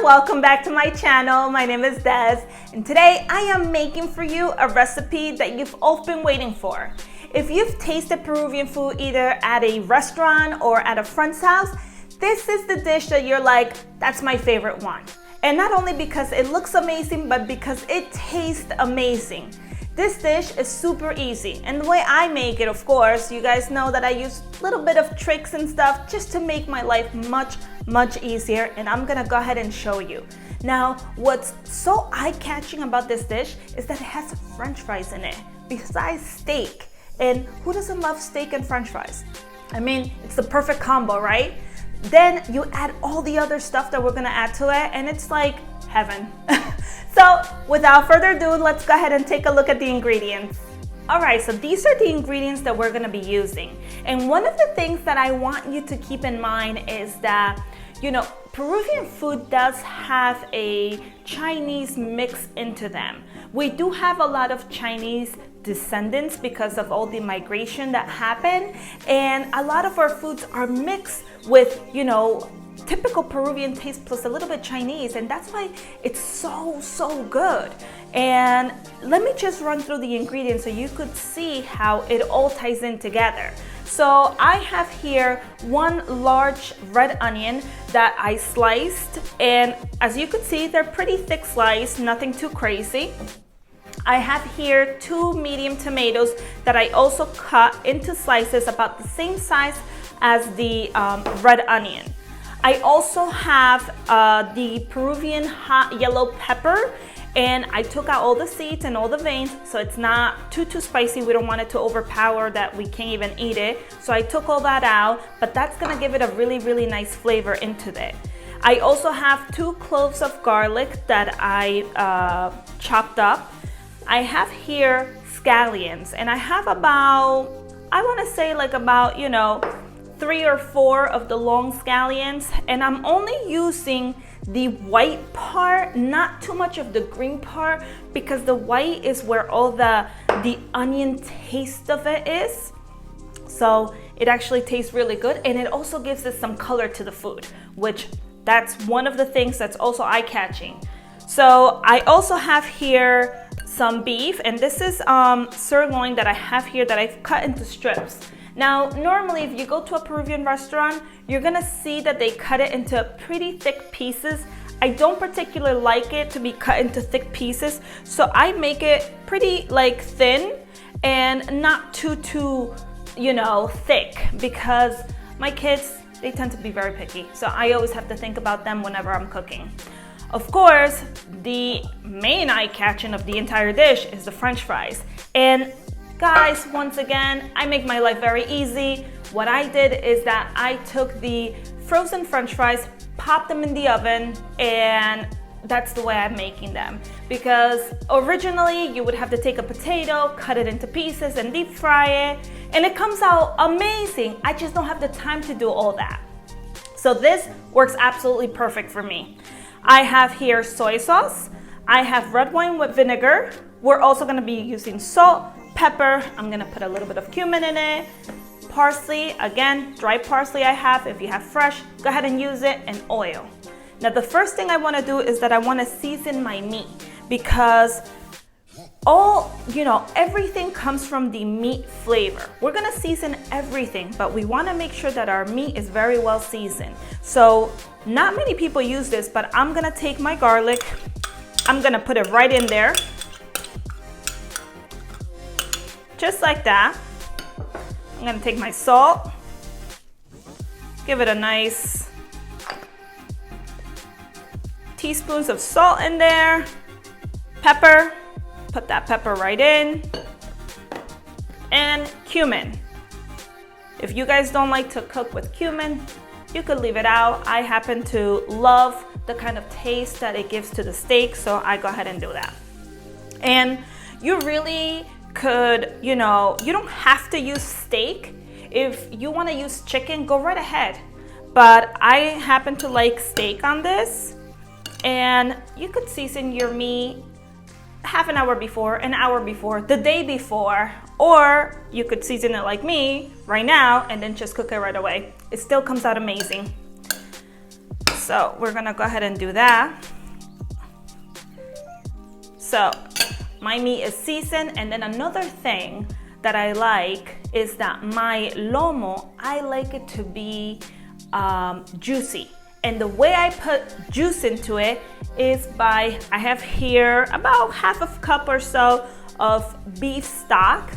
welcome back to my channel. My name is Des, and today I am making for you a recipe that you've all been waiting for. If you've tasted Peruvian food either at a restaurant or at a friend's house, this is the dish that you're like, that's my favorite one. And not only because it looks amazing, but because it tastes amazing. This dish is super easy, and the way I make it, of course, you guys know that I use a little bit of tricks and stuff just to make my life much easier, and I'm gonna go ahead and show you. Now, what's so eye-catching about this dish is that it has French fries in it, besides steak. And who doesn't love steak and French fries? I mean, it's the perfect combo, right? Then you add all the other stuff that we're gonna add to it, and it's like heaven. So without further ado, let's go ahead and take a look at the ingredients. All right, so these are the ingredients that we're gonna be using. And one of the things that I want you to keep in mind is that, you know, Peruvian food does have a Chinese mix into them. We do have a lot of Chinese descendants because of all the migration that happened, and a lot of our foods are mixed with, you know, typical Peruvian taste plus a little bit Chinese, and that's why it's so good. And let me just run through the ingredients so you could see how it all ties in together. So I have here one large red onion that I sliced, and as you could see, they're pretty thick sliced, nothing too crazy. I have here 2 medium tomatoes that I also cut into slices about the same size as the red onion. I also have the Peruvian hot yellow pepper, and I took out all the seeds and all the veins, so it's not too spicy. We don't want it to overpower that we can't even eat it. So I took all that out, but that's gonna give it a really nice flavor into it. I also have 2 cloves of garlic that I chopped up. I have here scallions, and I have about, I wanna say like about, you know, 3 or 4 of the long scallions, and I'm only using the white part, not too much of the green part, because the white is where all the onion taste of it is. So it actually tastes really good, and it also gives it some color to the food, which that's one of the things that's also eye-catching. So I also have here some beef, and this is sirloin that I have here that I've cut into strips. Now, normally if you go to a Peruvian restaurant, you're gonna see that they cut it into pretty thick pieces. I don't particularly like it to be cut into thick pieces, so I make it pretty like thin and not too, you know, thick, because my kids, they tend to be very picky. So I always have to think about them whenever I'm cooking. Of course, the main eye-catching of the entire dish is the French fries. And guys, once again, I make my life very easy. What I did is that I took the frozen French fries, popped them in the oven, and that's the way I'm making them. Because originally you would have to take a potato, cut it into pieces, and deep fry it, and it comes out amazing. I just don't have the time to do all that. So this works absolutely perfect for me. I have here soy sauce. I have red wine with vinegar. We're also gonna be using salt, pepper. I'm gonna put a little bit of cumin in it. Parsley, again, dry parsley I have. If you have fresh, go ahead and use it, and oil. Now the first thing I wanna do is that I wanna season my meat, because everything comes from the meat flavor. We're gonna season everything, but we wanna make sure that our meat is very well seasoned. So not many people use this, but I'm gonna take my garlic, I'm gonna put it right in there. Just like that. I'm gonna take my salt, give it a nice teaspoons of salt in there, pepper, put that pepper right in, and cumin. If you guys don't like to cook with cumin, you could leave it out. I happen to love the kind of taste that it gives to the steak, so I go ahead and do that. And you really could, you know, you don't have to use steak. If you want to use chicken, go right ahead. But I happen to like steak on this, and you could season your meat half an hour before, an hour before, the day before, or you could season it like me right now and then just cook it right away. It still comes out amazing. So we're gonna go ahead and do that. So my meat is seasoned, and then another thing that I like is that my lomo, I like it to be juicy. And the way I put juice into it is by, I have here about half a cup or so of beef stock.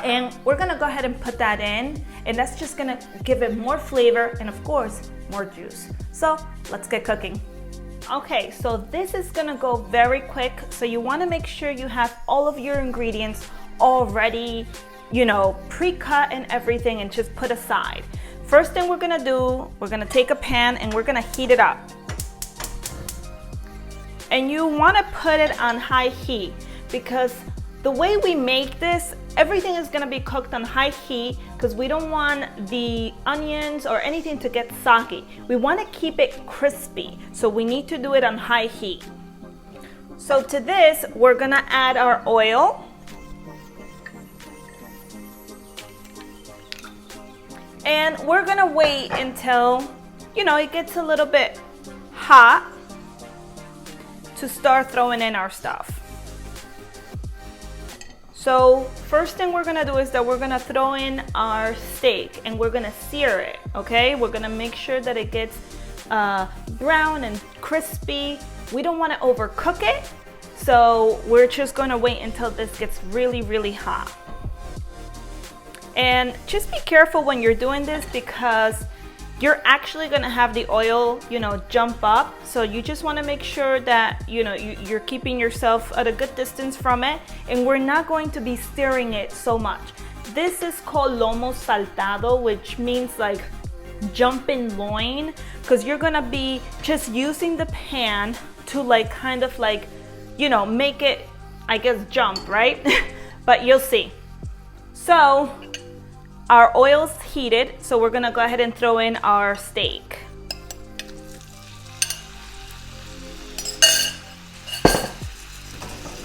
And we're gonna go ahead and put that in, and that's just gonna give it more flavor and of course, more juice. So let's get cooking. Okay, so this is gonna go very quick. So you wanna make sure you have all of your ingredients already, you know, pre-cut and everything, and just put aside. First thing we're gonna do, we're gonna take a pan and we're gonna heat it up. And you wanna put it on high heat because the way we make this, everything is gonna be cooked on high heat because we don't want the onions or anything to get soggy. We wanna keep it crispy, so we need to do it on high heat. So to this, we're gonna add our oil. And we're gonna wait until, you know, it gets a little bit hot to start throwing in our stuff. So first thing we're gonna do is that we're gonna throw in our steak and we're gonna sear it, okay? We're gonna make sure that it gets brown and crispy. We don't wanna overcook it, so we're just gonna wait until this gets really, really hot. And just be careful when you're doing this because you're actually gonna have the oil, you know, jump up. So you just wanna make sure that, you know, you're keeping yourself at a good distance from it, and we're not going to be stirring it so much. This is called Lomo Saltado, which means like jumping loin, because you're gonna be just using the pan to like kind of like, you know, make it, I guess, jump, right? But you'll see. So our oil's heated, so we're gonna go ahead and throw in our steak.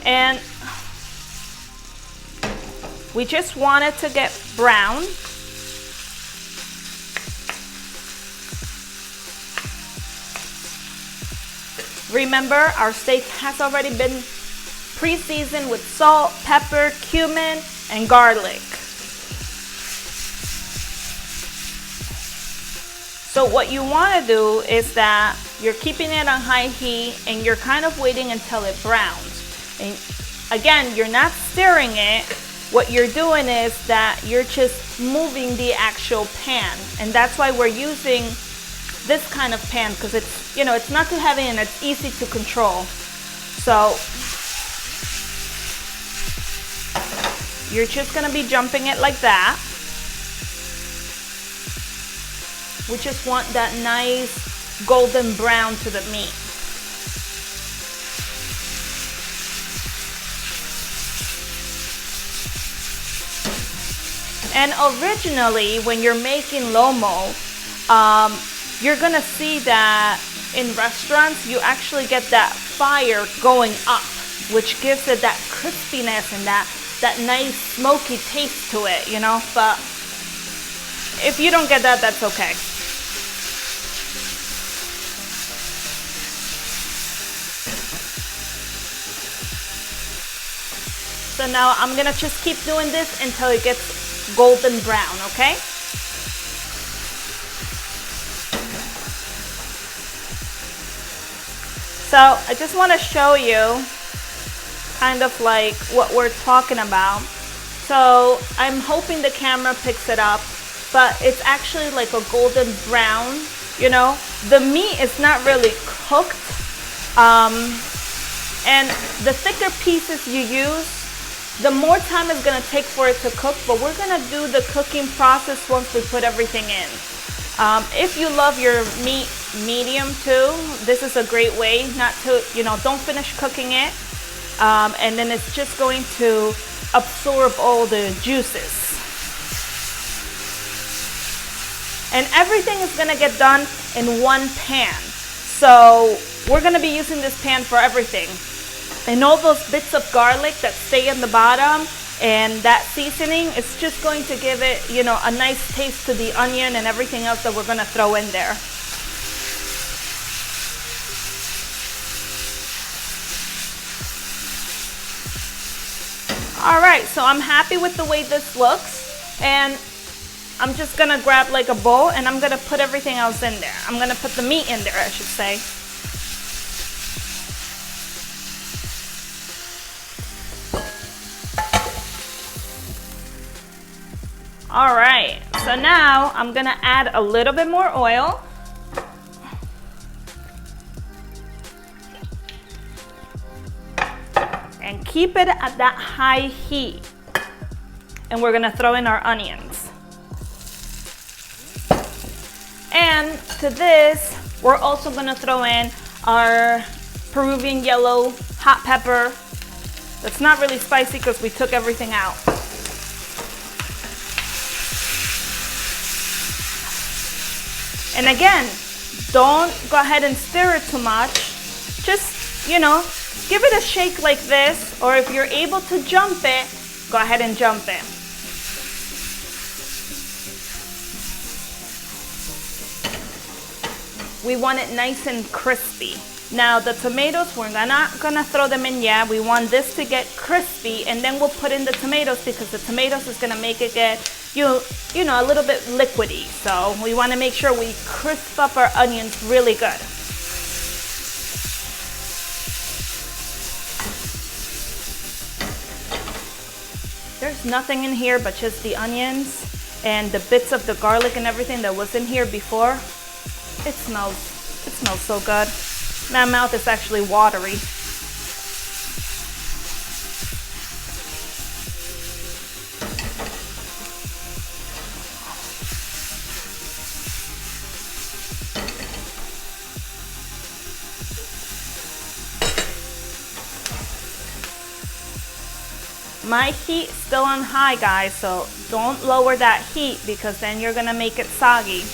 And we just want it to get brown. Remember, our steak has already been pre-seasoned with salt, pepper, cumin, and garlic. So what you want to do is that you're keeping it on high heat and you're kind of waiting until it browns. And again, you're not stirring it. What you're doing is that you're just moving the actual pan. And that's why we're using this kind of pan, because it's, you know, it's not too heavy and it's easy to control. So you're just going to be jumping it like that. We just want that nice golden brown to the meat. And originally, when you're making lomo, you're gonna see that in restaurants, you actually get that fire going up, which gives it that crispiness and that nice smoky taste to it, you know? But if you don't get that, that's okay. So now I'm gonna just keep doing this until it gets golden brown, okay? So I just wanna show you kind of like what we're talking about. So I'm hoping the camera picks it up, but it's actually like a golden brown, you know? The meat is not really cooked. And the thicker pieces you use, the more time it's gonna take for it to cook, but we're gonna do the cooking process once we put everything in. If you love your meat medium too, this is a great way not to, you know, don't finish cooking it. And then it's just going to absorb all the juices. And everything is gonna get done in one pan. So we're gonna be using this pan for everything. And all those bits of garlic that stay in the bottom and that seasoning, it's just going to give it, you know, a nice taste to the onion and everything else that we're gonna throw in there. All right, so I'm happy with the way this looks, and I'm just gonna grab like a bowl and I'm gonna put everything else in there. I'm gonna put the meat in there, I should say. All right, so now I'm gonna add a little bit more oil. And keep it at that high heat. And we're gonna throw in our onions. And to this, we're also gonna throw in our Peruvian yellow hot pepper. That's not really spicy because we took everything out. And again, don't go ahead and stir it too much. Just, you know, give it a shake like this, or if you're able to jump it, go ahead and jump it. We want it nice and crispy. Now the tomatoes, we're not gonna throw them in yet. We want this to get crispy, and then we'll put in the tomatoes because the tomatoes is gonna make it get, you know, a little bit liquidy. So we wanna make sure we crisp up our onions really good. There's nothing in here but just the onions and the bits of the garlic and everything that was in here before. It smells so good. My mouth is actually watery. My heat is still on high, guys, so don't lower that heat because then you're gonna make it soggy.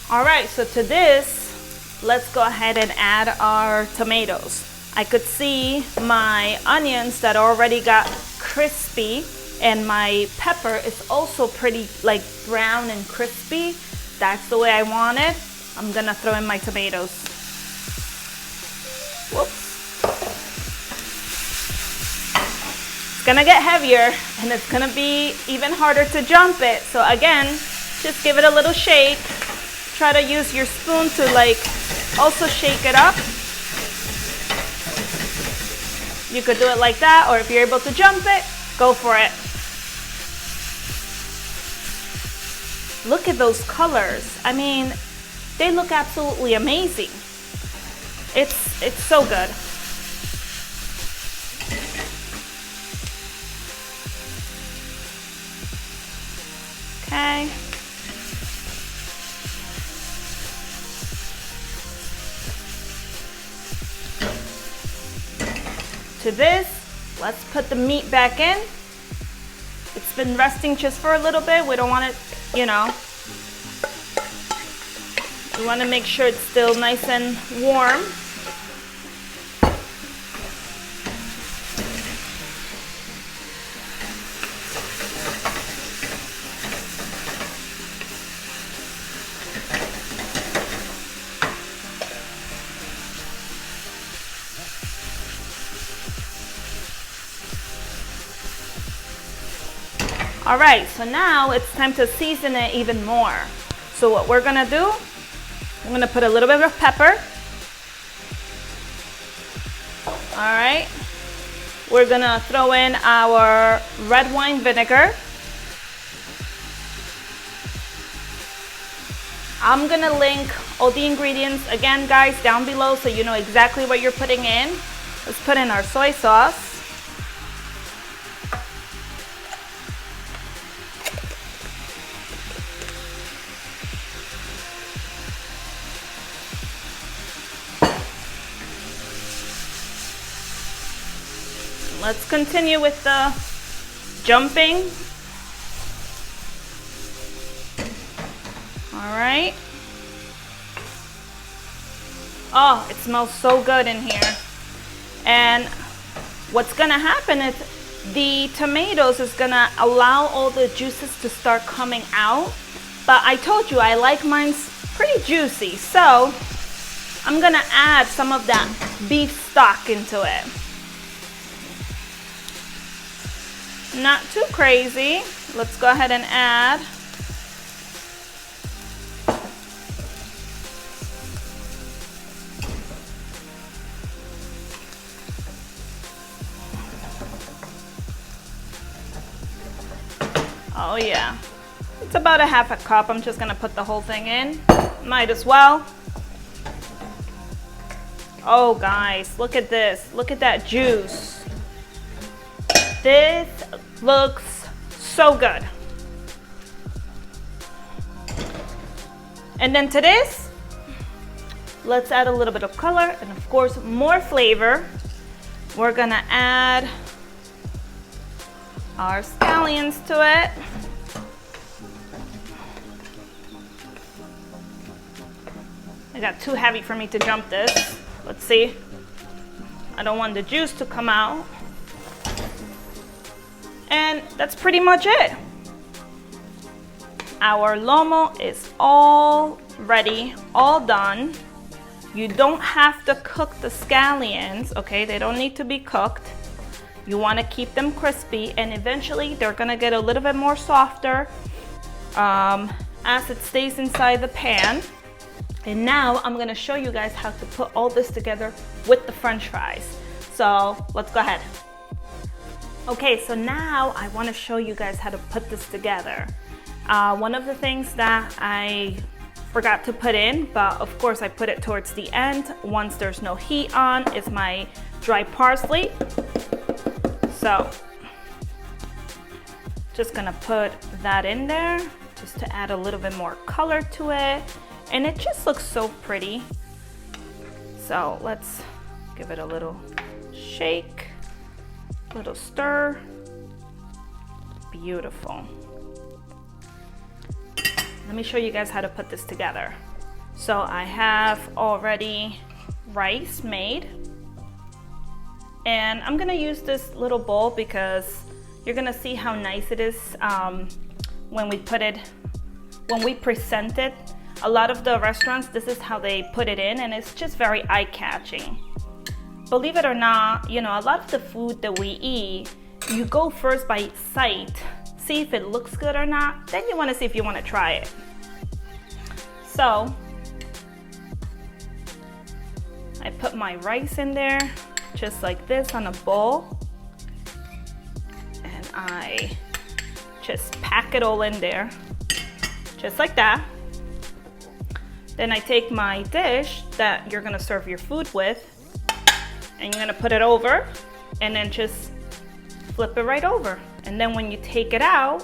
All right, so to this, let's go ahead and add our tomatoes. I could see my onions that already got crispy, and my pepper is also pretty like brown and crispy. That's the way I want it. I'm gonna throw in my tomatoes. Whoops. It's gonna get heavier and it's gonna be even harder to jump it. So again, just give it a little shake. Try to use your spoon to like also shake it up. You could do it like that, or if you're able to jump it, go for it. Look at those colors. I mean, they look absolutely amazing. It's so good. Okay. To this, let's put the meat back in. It's been resting just for a little bit. We don't want it, you know. We want to make sure it's still nice and warm. All right, so now it's time to season it even more. So what we're gonna do, I'm gonna put a little bit of pepper. All right, we're gonna throw in our red wine vinegar. I'm gonna link all the ingredients again, guys, down below so you know exactly what you're putting in. Let's put in our soy sauce. Let's continue with the jumping. All right. Oh, it smells so good in here. And what's gonna happen is the tomatoes is gonna allow all the juices to start coming out. But I told you I like mine pretty juicy, so I'm gonna add some of that beef stock into it. Not too crazy. Let's go ahead and add oh yeah, it's about a half a cup. I'm just gonna put the whole thing in. Might as well. Oh guys, look at this. Look at that juice. This looks so good. And then to this, let's add a little bit of color and of course more flavor. We're gonna add our scallions to it. It got too heavy for me to jump this. Let's see. I don't want the juice to come out. And that's pretty much it. Our lomo is all ready, all done. You don't have to cook the scallions, okay? They don't need to be cooked. You want to keep them crispy, and eventually they're gonna get a little bit more softer as it stays inside the pan. And now I'm gonna show you guys how to put all this together with the French fries. So let's go ahead. Okay, so now I wanna show you guys how to put this together. One of the things that I forgot to put in, but of course I put it towards the end once there's no heat on, is my dry parsley. So just gonna put that in there just to add a little bit more color to it. And it just looks so pretty. So let's give it a little shake, little stir. Beautiful. Let me show you guys how to put this together. So I have already rice made. And I'm gonna use this little bowl because you're gonna see how nice it is when we present it. A lot of the restaurants, this is how they put it in, and it's just very eye-catching. Believe it or not, you know, a lot of the food that we eat, you go first by sight, see if it looks good or not, then you wanna see if you wanna try it. So, I put my rice in there, just like this on a bowl, and I just pack it all in there, just like that. Then I take my dish that you're gonna serve your food with, and you're gonna put it over, and then just flip it right over. And then when you take it out,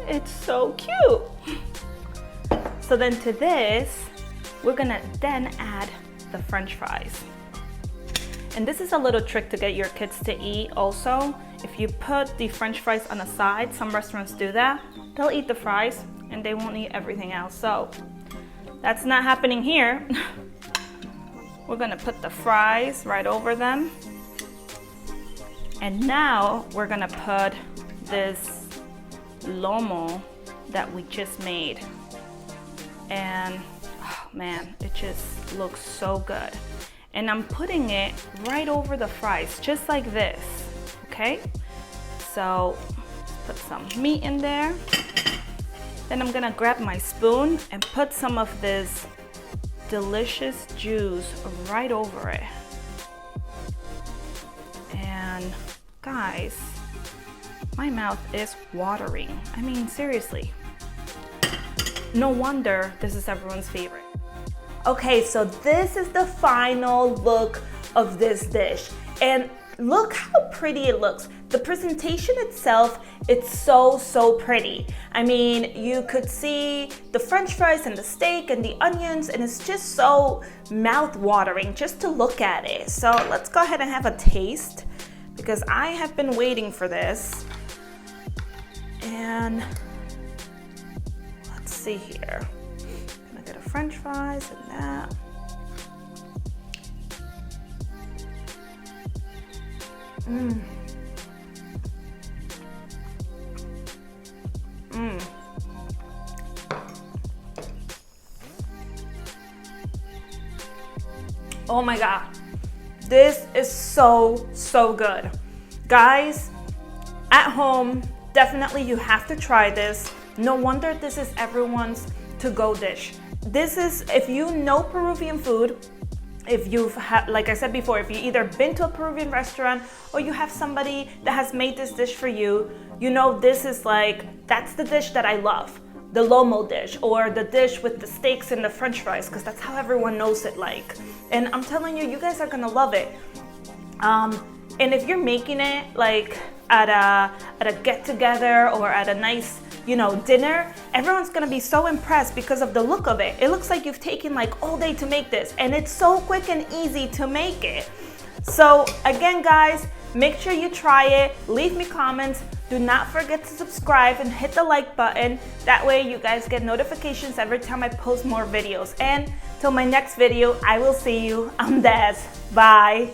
it's so cute. So then to this, we're gonna then add the French fries. And this is a little trick to get your kids to eat also. If you put the French fries on the side, some restaurants do that, they'll eat the fries and they won't eat everything else. So that's not happening here. We're gonna put the fries right over them. And now we're gonna put this lomo that we just made. And oh man, it just looks so good. And I'm putting it right over the fries, just like this, okay? So put some meat in there. Then I'm gonna grab my spoon and put some of this delicious juice right over it. And guys, my mouth is watering. I mean, seriously. No wonder this is everyone's favorite. Okay, so this is the final look of this dish. And look how pretty it looks. The presentation itself, it's so pretty. I mean, you could see the French fries and the steak and the onions, and it's just so mouth-watering just to look at it. So let's go ahead and have a taste, because I have been waiting for this. And let's see here. I'm gonna get a French fries and that. Oh my God. This is so, so good. Guys, at home, definitely you have to try this. No wonder this is everyone's to-go dish. This is, if you know Peruvian food, if you've had, like I said before, if you either been to a Peruvian restaurant or you have somebody that has made this dish for you, you know this is like, that's the dish that I love. The Lomo dish, or the dish with the steaks and the french fries, because that's how everyone knows it like. And I'm telling you, you guys are gonna love it. And if you're making it like at a get-together or at a nice, you know, dinner, everyone's gonna be so impressed because of the look of it. It looks like you've taken like all day to make this, and it's so quick and easy to make it. So again, guys, make sure you try it. Leave me comments. Do not forget to subscribe and hit the like button. That way you guys get notifications every time I post more videos. And till my next video, I will see you. I'm Des. Bye.